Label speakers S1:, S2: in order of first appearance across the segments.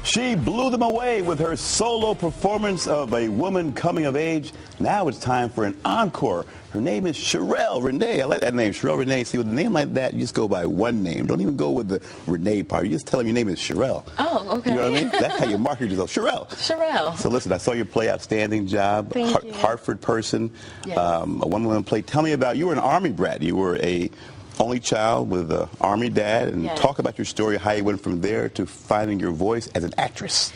S1: She blew them away with her solo performance of A Woman Coming of Age. Now it's time for an encore. Her name is Sherelle Renee. I like that name, Sherelle Renee. See, with a name like that, you just go by one name. Don't even go with the Renee part. You just tell them your name is Sherelle.
S2: Oh, okay.
S1: You know what I mean? That's how you market yourself, Sherelle.
S2: Sherelle.
S1: So listen, I saw you play outstanding job.
S2: Thank you.
S1: Hartford person,
S2: Yes.
S1: a one-woman play. Tell me about, you were an Army brat. You were a only child with an Army dad, and
S2: Yes.
S1: talk about your story, how you went from there to finding your voice as an actress.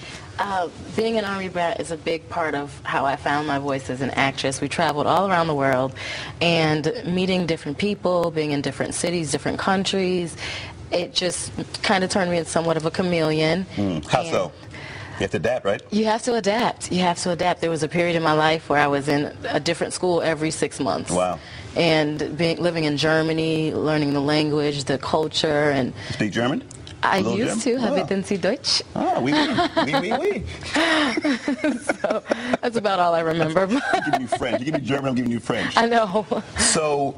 S2: Being an Army brat is a big part of how I found my voice as an actress. We traveled all around the world and meeting different people, being in different cities, different countries. It just kind of turned me into somewhat of a chameleon.
S1: How so? You have to adapt, right?
S2: You have to adapt. You have to adapt. There was a period in my life where I was in a different school every 6 months.
S1: Wow.
S2: And living in Germany, learning the language, the culture, and
S1: You speak German?
S2: I
S1: A little
S2: used to.
S1: German?
S2: Habiten Sie Deutsch?
S1: Oh, oui.
S2: So that's about all I remember.
S1: You give me French. You give me German, I'm giving you French.
S2: I know.
S1: So,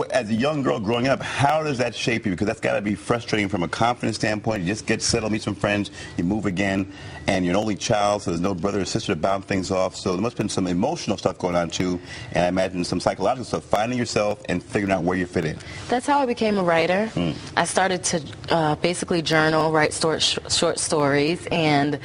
S1: as a young girl growing up, how does that shape you? Because that's got to be frustrating from a confidence standpoint. You just get settled, meet some friends, you move again, and you're an only child, so there's no brother or sister to bounce things off. So there must have been some emotional stuff going on too, and I imagine some psychological stuff, finding yourself and figuring out where you fit in.
S2: That's how I became a writer. I started to basically journal, write short stories, and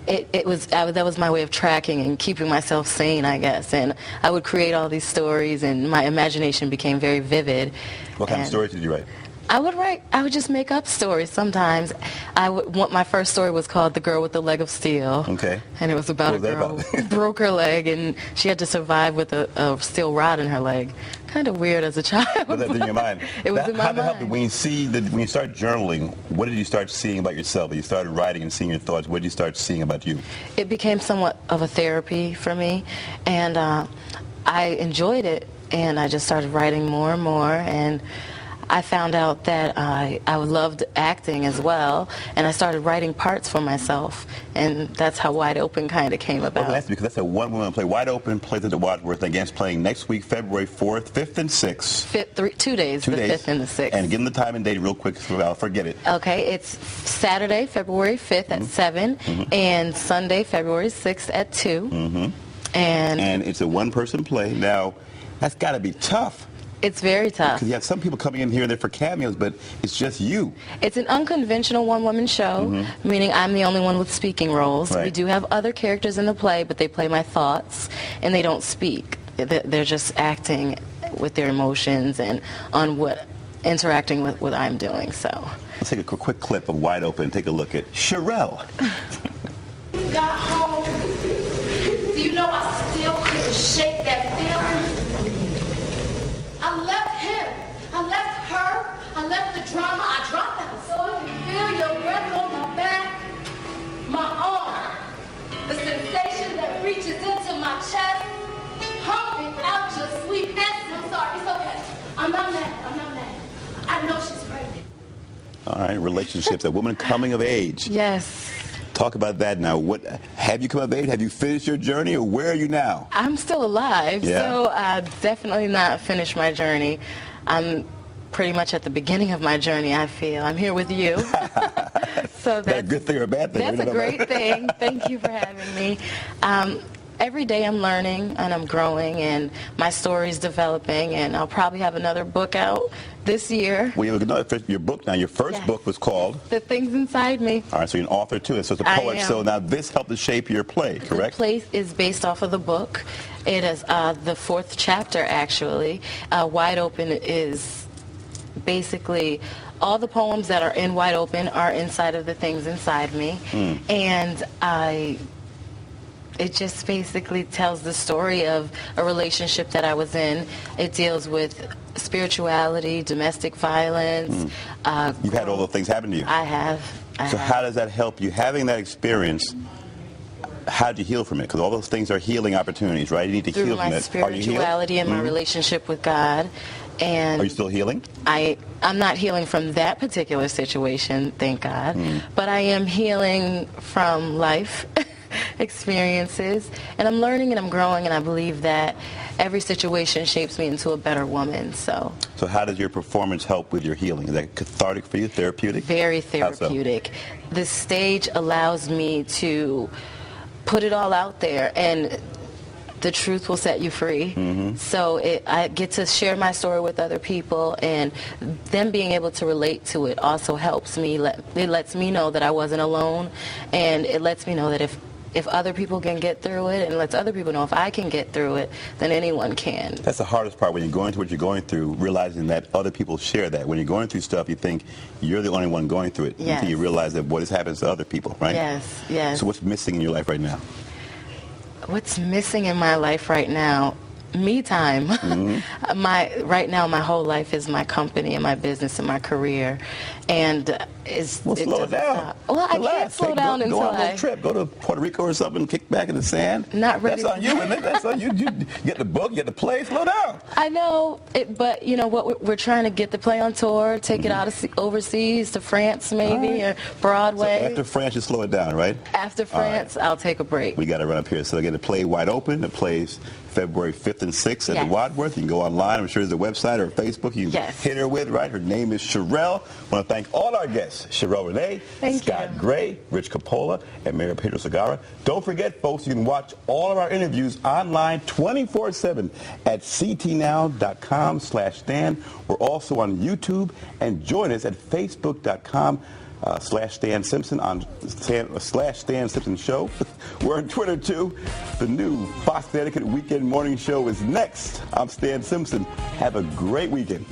S2: that was my way of tracking and keeping myself sane, I guess. And I would create all these stories, and my imagination became very vivid.
S1: What kind of stories did you write?
S2: I would just make up stories sometimes. My first story was called The Girl with the Leg of Steel.
S1: Okay.
S2: And it was about a girl who broke her leg, and she had to survive with a steel rod in her leg. Kind of weird as a child.
S1: Was that in your mind?
S2: It was in my mind.
S1: How did it help? When you start journaling, what did you start seeing about yourself? When you started writing and seeing your thoughts, what did you start seeing about you?
S2: It became somewhat of a therapy for me, and I enjoyed it, and I just started writing more and more, and I found out that I loved acting as well, and I started writing parts for myself, and that's how Wide Open kind of came about.
S1: Well, that's because that's a one-woman play. Wide Open plays at the Wadsworth. Again, it's playing next week, February 4th, 5th, and 6th.
S2: 2 days, the 5th and the 6th.
S1: And give them the time and date real quick, so I'll forget it.
S2: Okay, it's Saturday, February 5th at 7, and Sunday, February 6th at 2.
S1: And it's a one-person play. Now, that's got to be tough.
S2: It's very tough.
S1: Because you have some people coming in here and there for cameos, but it's just you.
S2: It's an unconventional one-woman show, meaning I'm the only one with speaking roles.
S1: Right.
S2: We do have other characters in the play, but they play my thoughts, and they don't speak. They're just acting with their emotions and interacting with what I'm doing. So
S1: Let's take a quick clip of Wide Open and take a look at Sherelle.
S3: Got home. Do you know I still couldn't shake that feeling? I left him. I left her. I left the drama. I dropped out so I can feel your breath on my back, my arm, the sensation that reaches into my chest, humping out your sweet essence. I'm sorry. It's okay. I'm not mad. I know she's pregnant.
S1: All right, relationships, a woman coming of age.
S2: yes.
S1: Talk about that now. Have you come of age? Have you finished your journey, or where are you now?
S2: I'm still alive,
S1: Yeah.
S2: so I've definitely not finished my journey. I'm pretty much at the beginning of my journey, I feel. I'm here with you. So
S1: Is that a good thing or a bad thing?
S2: That's a great thing. Thank you for having me. Every day I'm learning and I'm growing, and my story's developing, and I'll probably have another book out this year.
S1: Well, your book now, your first
S2: Yes.
S1: book was called?
S2: The Things Inside Me.
S1: All right, so you're an author too, so it's a
S2: I
S1: poet.
S2: am.
S1: So now this helped to shape your play, correct?
S2: The play is based off of the book. It is the 4th chapter, actually. Wide Open is basically all the poems that are in Wide Open are inside of the Things Inside Me. And it just basically tells the story of a relationship that I was in. It deals with spirituality, domestic violence.
S1: You've had all those things happen to you.
S2: I have.
S1: So how does that help you? Having that experience, how did you heal from it? Because all those things are healing opportunities, right? You need to
S2: Through
S1: heal from
S2: my
S1: it.
S2: spirituality and my relationship with God. And
S1: Are you still healing?
S2: I'm not healing from that particular situation, thank God, but I am healing from life experiences, and I'm learning and I'm growing, and I believe that every situation shapes me into a better woman. So
S1: how does your performance help with your healing? Is that cathartic for you, therapeutic?
S2: Very therapeutic. The stage allows me to put it all out there, and the truth will set you free. So I get to share my story with other people, and them being able to relate to it also helps me. It lets me know that I wasn't alone, and it lets me know that if other people can get through it, and lets other people know if I can get through it, then anyone can.
S1: That's the hardest part when you're going through what you're going through, realizing that other people share that. When you're going through stuff, you think you're the only one going through it until you realize that this happens to other people, right?
S2: Yes, yes.
S1: So what's missing in your life right now?
S2: What's missing in my life right now? Me time. Right now, my whole life is my company and my business and my career, and
S1: slow it down.
S2: Well,
S1: Relax.
S2: I can't slow down until
S1: go on a little trip. Go to Puerto Rico or something. Kick back in the sand.
S2: Not ready.
S1: That's on you, isn't it? That's on you. You get the book, get the play. Slow down.
S2: I know, but you know what? We're trying to get the play on tour, take it out of overseas to France, maybe, or Broadway.
S1: So after France, you slow it down, right?
S2: After France, I'll take a break.
S1: We got to run up here. So again, the play Wide Open. It plays February 5th and 6th at the Wadsworth. You can go online. I'm sure there's a website or a Facebook you can hit her with, right? Her name is Sherelle. I want to thank all our guests, Sherelle Renee, Scott Gray, Rich Coppola, and Mayor Pedro Segarra. Don't forget, folks, you can watch all of our interviews online 24/7 at ctnow.com/Stan. We're also on YouTube, and join us at facebook.com /Stan Simpson /Stan Simpson Show. We're on Twitter too. The new Fox Connecticut Weekend Morning Show is next. I'm Stan Simpson. Have a great weekend.